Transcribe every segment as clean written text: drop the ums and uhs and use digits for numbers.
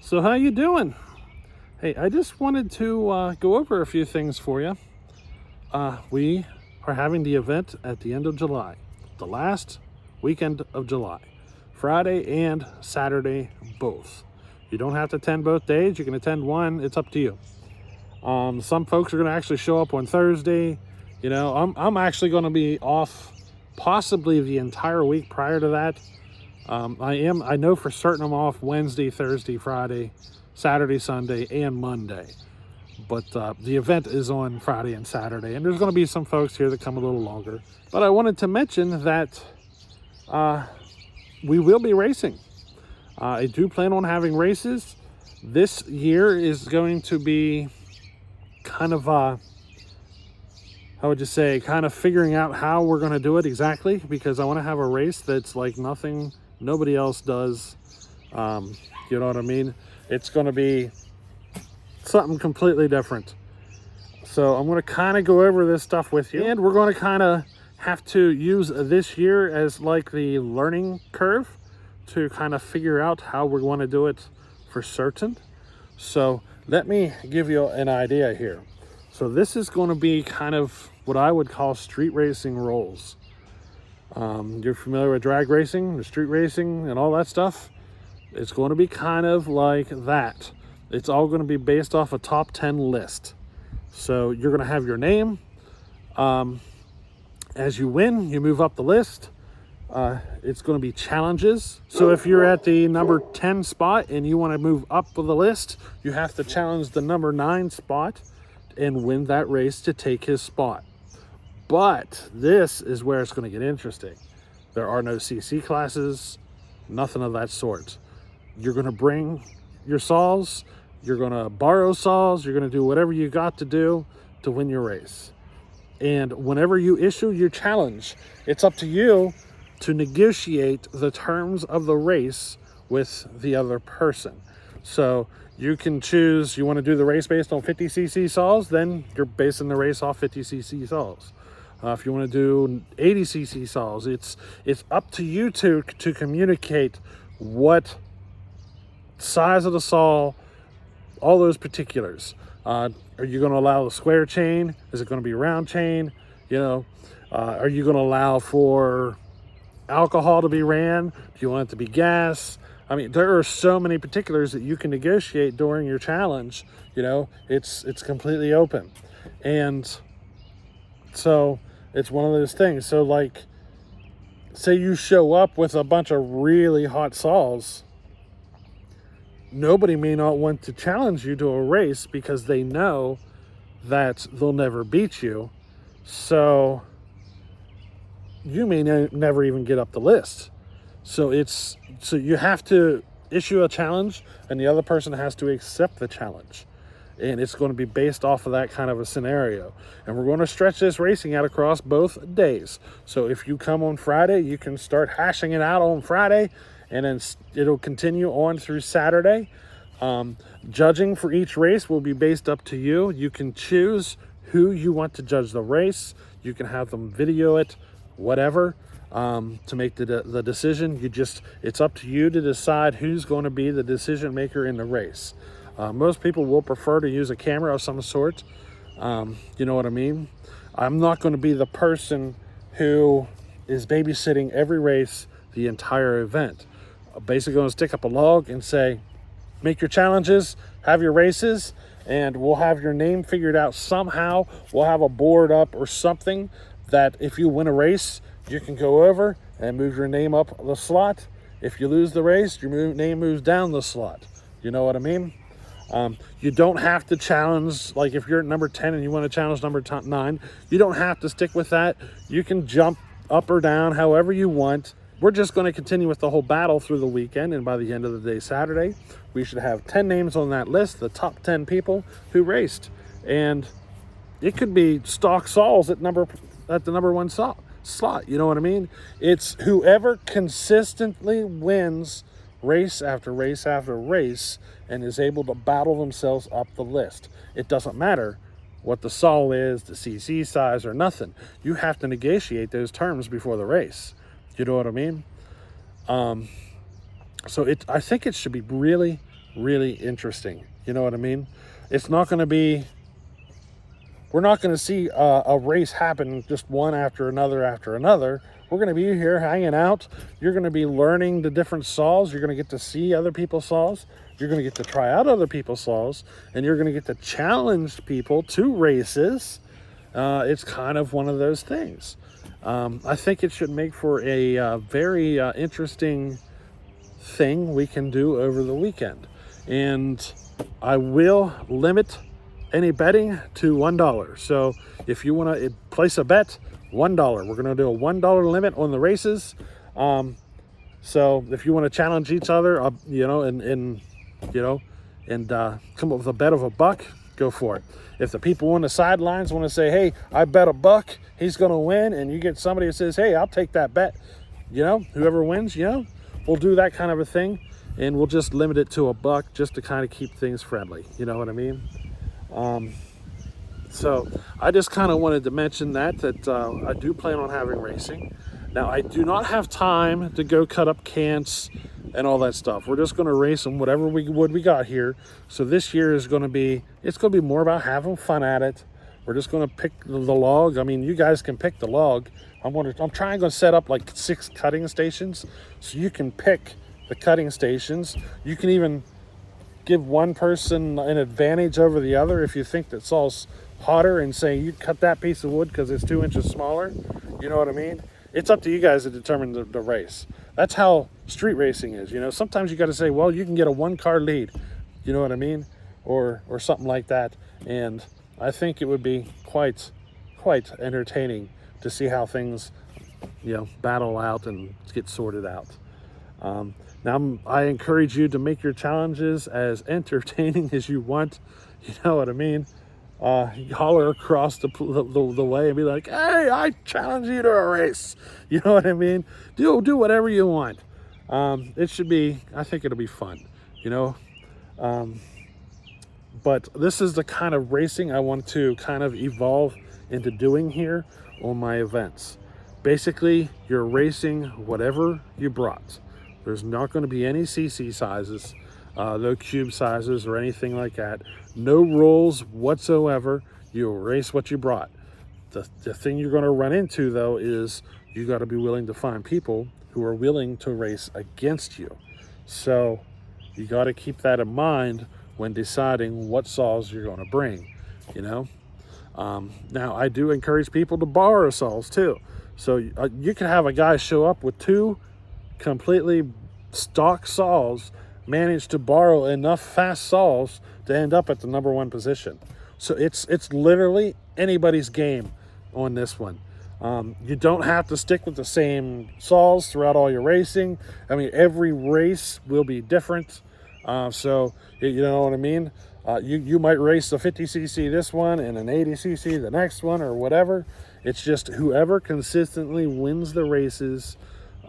So how you doing? Hey, I just wanted to go over a few things for you. We are having the event at the end of July, the last weekend of July, Friday and Saturday both. You don't have to attend both days. You can attend one. It's up to you. Some folks are going to actually show up on Thursday. You know, I'm actually going to be off possibly the entire week prior to that. I know for certain I'm off Wednesday, Thursday, Friday, Saturday, Sunday, and Monday. But the event is on Friday and Saturday, and there's going to be some folks here that come a little longer. But I wanted to mention that we will be racing. I do plan on having races. This year is going to be kind of, how would you say, kind of figuring out how we're going to do it exactly, because I want to have a race that's like nothing nobody else does. You know what I mean? It's going to be something completely different. So I'm going to kind of go over this stuff with you, and we're going to kind of have to use this year as like the learning curve to kind of figure out how we're going to do it for certain. So let me give you an idea here. So this is going to be kind of what I would call street racing rules. You're familiar with drag racing, the street racing, and all that stuff. It's going to be kind of like that. It's all going to be based off a top 10 list. So you're going to have your name. As you win, you move up the list. It's going to be challenges. So if you're at the number 10 spot and you want to move up the list, you have to challenge the number 9 spot and win that race to take his spot. But this is where it's going to get interesting. There are no CC classes, nothing of that sort. You're going to bring your saws, you're going to borrow saws, you're going to do whatever you got to do to win your race. And whenever you issue your challenge, it's up to you to negotiate the terms of the race with the other person. So you can choose, you want to do the race based on 50cc saws, then you're basing the race off 50cc saws. If you want to do 80cc saws, it's up to you to communicate what size of the saw, all those particulars. Are you going to allow the square chain? Is it going to be round chain? You know, are you going to allow for alcohol to be ran? Do you want it to be gas? I mean, there are so many particulars that you can negotiate during your challenge. You know, it's completely open. And so it's one of those things. So like, say you show up with a bunch of really hot saws, nobody may not want to challenge you to a race because they know that they'll never beat you. So you may never even get up the list. So you have to issue a challenge, and the other person has to accept the challenge. And it's going to be based off of that kind of a scenario. And we're going to stretch this racing out across both days. So if you come on Friday, you can start hashing it out on Friday, and then it'll continue on through Saturday. Judging for each race will be based up to you. You can choose who you want to judge the race. You can have them video it, whatever, to make the decision. It's up to you to decide who's going to be the decision maker in the race. Most people will prefer to use a camera of some sort. You know what I mean? I'm not going to be the person who is babysitting every race, the entire event. I'm basically going to stick up a log and say, make your challenges, have your races, and we'll have your name figured out somehow. We'll have a board up or something that if you win a race, you can go over and move your name up the slot. If you lose the race, your name moves down the slot. You know what I mean? You don't have to challenge, like if you're at number 10 and you want to challenge number 9, you don't have to stick with that. You can jump up or down however you want. We're just going to continue with the whole battle through the weekend, and by the end of the day Saturday, we should have 10 names on that list, the top 10 people who raced. And it could be stock saws at the number 1 slot, you know what I mean? It's whoever consistently wins race after race after race and is able to battle themselves up the list. It doesn't matter what the saw is, the CC size, or nothing. You have to negotiate those terms before the race. You know what I mean? So I think it should be really, really interesting. You know what I mean? It's not going to be, we're not going to see a race happen just one after another after another. We're going to be here hanging out. You're going to be learning the different saws. You're going to get to see other people's saws. You're going to get to try out other people's saws, and you're going to get to challenge people to races. It's kind of one of those things. I think it should make for a very interesting thing we can do over the weekend. And I will limit any betting to $1. So if you want to place a bet, $1. We're going to do a $1 limit on the races. So if you want to challenge each other, and come up with a bet of $1, go for it. If the people on the sidelines want to say, hey, I bet $1, he's going to win, and you get somebody who says, hey, I'll take that bet, whoever wins, we'll do that kind of a thing, and we'll just limit it to $1 just to kind of keep things friendly. You know what I mean? So I just kind of wanted to mention that I do plan on having racing. Now, I do not have time to go cut up cants and all that stuff. We're just going to race them whatever we got here. So this year is going to be, it's going to be more about having fun at it. We're just going to pick the log. I mean, you guys can pick the log. I'm trying to set up like 6 cutting stations, so you can pick the cutting stations. You can even give one person an advantage over the other if you think that saw's hotter, and say you cut that piece of wood because it's 2 inches smaller. You know what I mean? It's up to you guys to determine the race. That's how street racing is. Sometimes you got to say, well, you can get a 1-car lead. You know what I mean? Or something like that. And I think it would be quite entertaining to see how things, battle out and get sorted out. Now, I encourage you to make your challenges as entertaining as you want. You know what I mean? Holler across the way and be like, hey, I challenge you to a race. You know what I mean? Do whatever you want. It should be, I think it'll be fun, but this is the kind of racing I want to kind of evolve into doing here on my events. Basically, you're racing whatever you brought. There's not going to be any CC sizes, no cube sizes or anything like that. No rules whatsoever. You'll race what you brought. The thing you're going to run into, though, is you got to be willing to find people who are willing to race against you. So you got to keep that in mind when deciding what saws you're going to bring, Now, I do encourage people to borrow saws, too. So you can have a guy show up with 2 completely stock saws, manage to borrow enough fast saws to end up at the number 1 position. So it's literally anybody's game on this one. You don't have to stick with the same saws throughout all your racing. I mean, every race will be different. So you know what I mean? You might race the 50cc this one and an 80cc the next one or whatever. It's just whoever consistently wins the races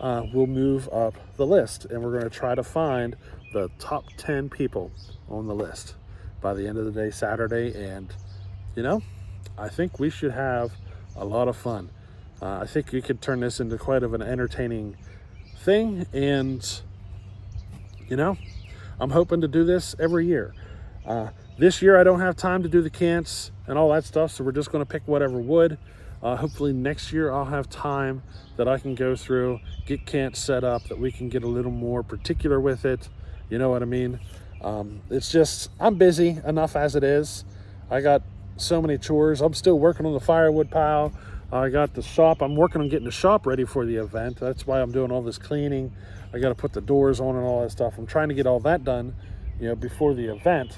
will move up the list. And we're going to try to find the top 10 people on the list by the end of the day, Saturday. And, I think we should have a lot of fun. I think we could turn this into quite of an entertaining thing. And, I'm hoping to do this every year. This year I don't have time to do the cants and all that stuff, so we're just going to pick whatever wood. Hopefully next year I'll have time that I can go through, get cants set up, that we can get a little more particular with it. You know what I mean? It's just, I'm busy enough as it is. I got so many chores. I'm still working on the firewood pile. I got the shop. I'm working on getting the shop ready for the event. That's why I'm doing all this cleaning. I got to put the doors on and all that stuff. I'm trying to get all that done, before the event.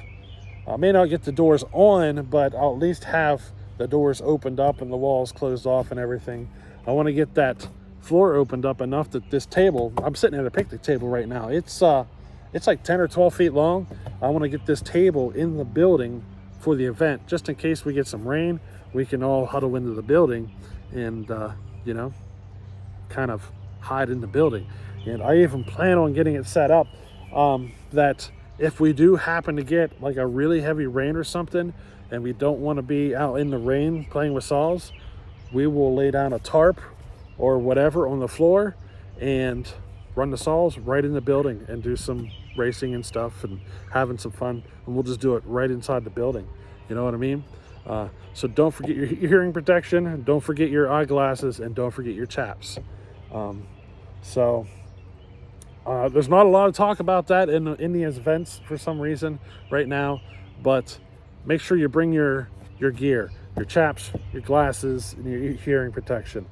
I may not get the doors on, but I'll at least have the doors opened up and the walls closed off and everything. I want to get that floor opened up enough that this table, I'm sitting at a picnic table right now. It's like 10 or 12 feet long. I want to get this table in the building for the event, just in case we get some rain. We can all huddle into the building and, kind of hide in the building. And I even plan on getting it set up that if we do happen to get like a really heavy rain or something, and we don't want to be out in the rain playing with saws, we will lay down a tarp or whatever on the floor and run the saws right in the building and do some racing and stuff and having some fun, and we'll just do it right inside the building. You know what I mean? So don't forget your hearing protection, don't forget your eyeglasses, and don't forget your chaps. There's not a lot of talk about that in the events for some reason right now, but make sure you bring your gear, your chaps, your glasses, and your hearing protection.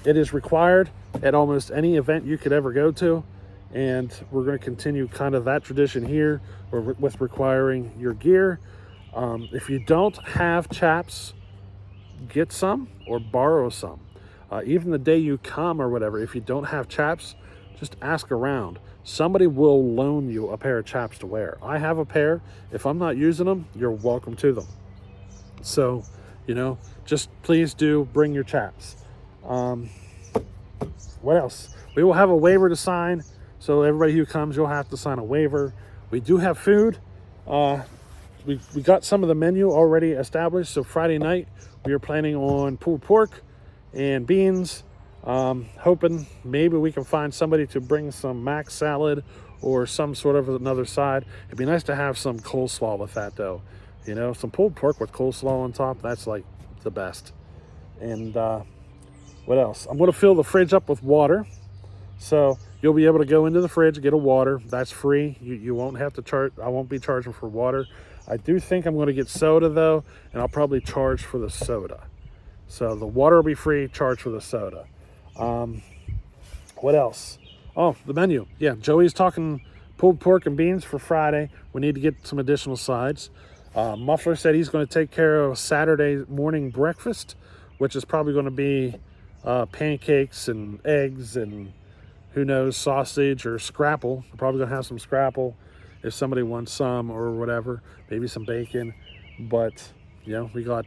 It is required at almost any event you could ever go to, and we're going to continue kind of that tradition here with requiring your gear. If you don't have chaps, get some or borrow some. Even the day you come or whatever, if you don't have chaps, just ask around. Somebody will loan you a pair of chaps to wear. I have a pair. If I'm not using them, you're welcome to them. So, you know, just please do bring your chaps. What else? We will have a waiver to sign. So everybody who comes, you'll have to sign a waiver. We do have food. We got some of the menu already established. So Friday night, we are planning on pulled pork and beans. Hoping maybe we can find somebody to bring some mac salad or some sort of another side. It'd be nice to have some coleslaw with that though. You know, some pulled pork with coleslaw on top, that's like the best. And what else? I'm going to fill the fridge up with water. So you'll be able to go into the fridge, get a water. That's free. You won't have to charge. I won't be charging for water. I do think I'm going to get soda though, and I'll probably charge for the soda. So the water will be free, charge for the soda. What else? Oh, the menu. Yeah, Joey's talking pulled pork and beans for Friday. We need to get some additional sides. Muffler said he's going to take care of Saturday morning breakfast, which is probably going to be pancakes and eggs and who knows, sausage or scrapple. We're probably going to have some scrapple if somebody wants some or whatever, maybe some bacon. But, you know, we got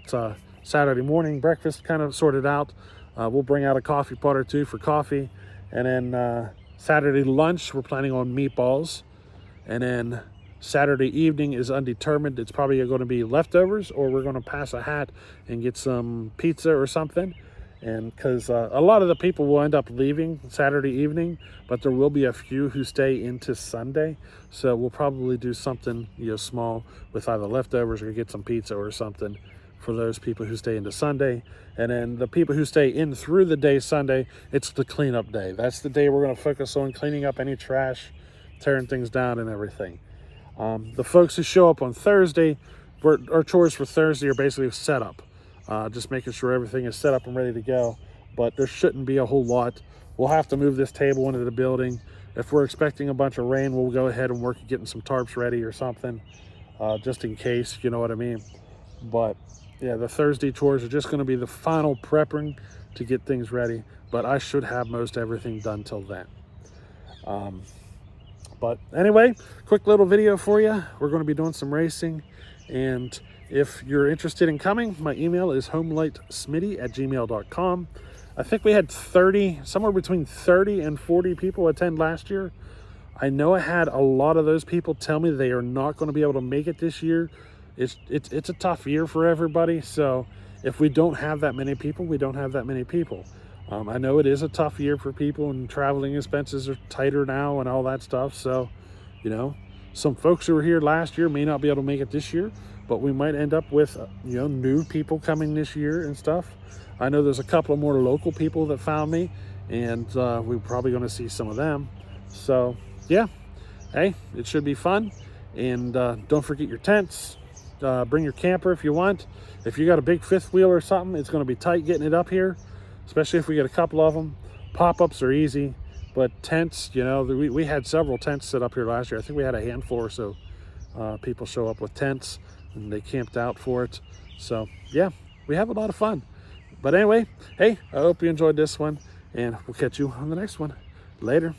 Saturday morning breakfast kind of sorted out. We'll bring out a coffee pot or two for coffee. And then Saturday lunch, we're planning on meatballs. And then Saturday evening is undetermined. It's probably going to be leftovers, or we're going to pass a hat and get some pizza or something. And because a lot of the people will end up leaving Saturday evening, but there will be a few who stay into Sunday. So we'll probably do something, you know, small with either leftovers or get some pizza or something for those people who stay into Sunday. And then the people who stay in through the day Sunday, it's the cleanup day. That's the day we're going to focus on cleaning up any trash, tearing things down and everything. The folks who show up on Thursday, our chores for Thursday are basically set up. Just making sure everything is set up and ready to go. But there shouldn't be a whole lot. We'll have to move this table into the building. If we're expecting a bunch of rain, we'll go ahead and work at getting some tarps ready or something, just in case, you know what I mean. But yeah, the Thursday chores are just going to be the final prepping to get things ready. But I should have most everything done till then. But anyway, quick little video for you. We're going to be doing some racing. And if you're interested in coming, my email is homelightsmitty@gmail.com. I think we had somewhere between 30 and 40 people attend last year. I know I had a lot of those people tell me they are not going to be able to make it this year. It's a tough year for everybody. So if we don't have that many people, we don't have that many people. I know it is a tough year for people, and traveling expenses are tighter now and all that stuff. So, you know, some folks who were here last year may not be able to make it this year, but we might end up with, you know, new people coming this year and stuff. I know there's a couple of more local people that found me, and we're probably going to see some of them. So, yeah, hey, it should be fun. And don't forget your tents. Bring your camper if you want. If you got a big fifth wheel or something, it's going to be tight getting it up here, especially if we get a couple of them. Pop-ups are easy, but tents, you know, we had several tents set up here last year. I think we had a handful or so people show up with tents, and they camped out for it. So yeah, we have a lot of fun. But anyway, hey, I hope you enjoyed this one, and we'll catch you on the next one. Later.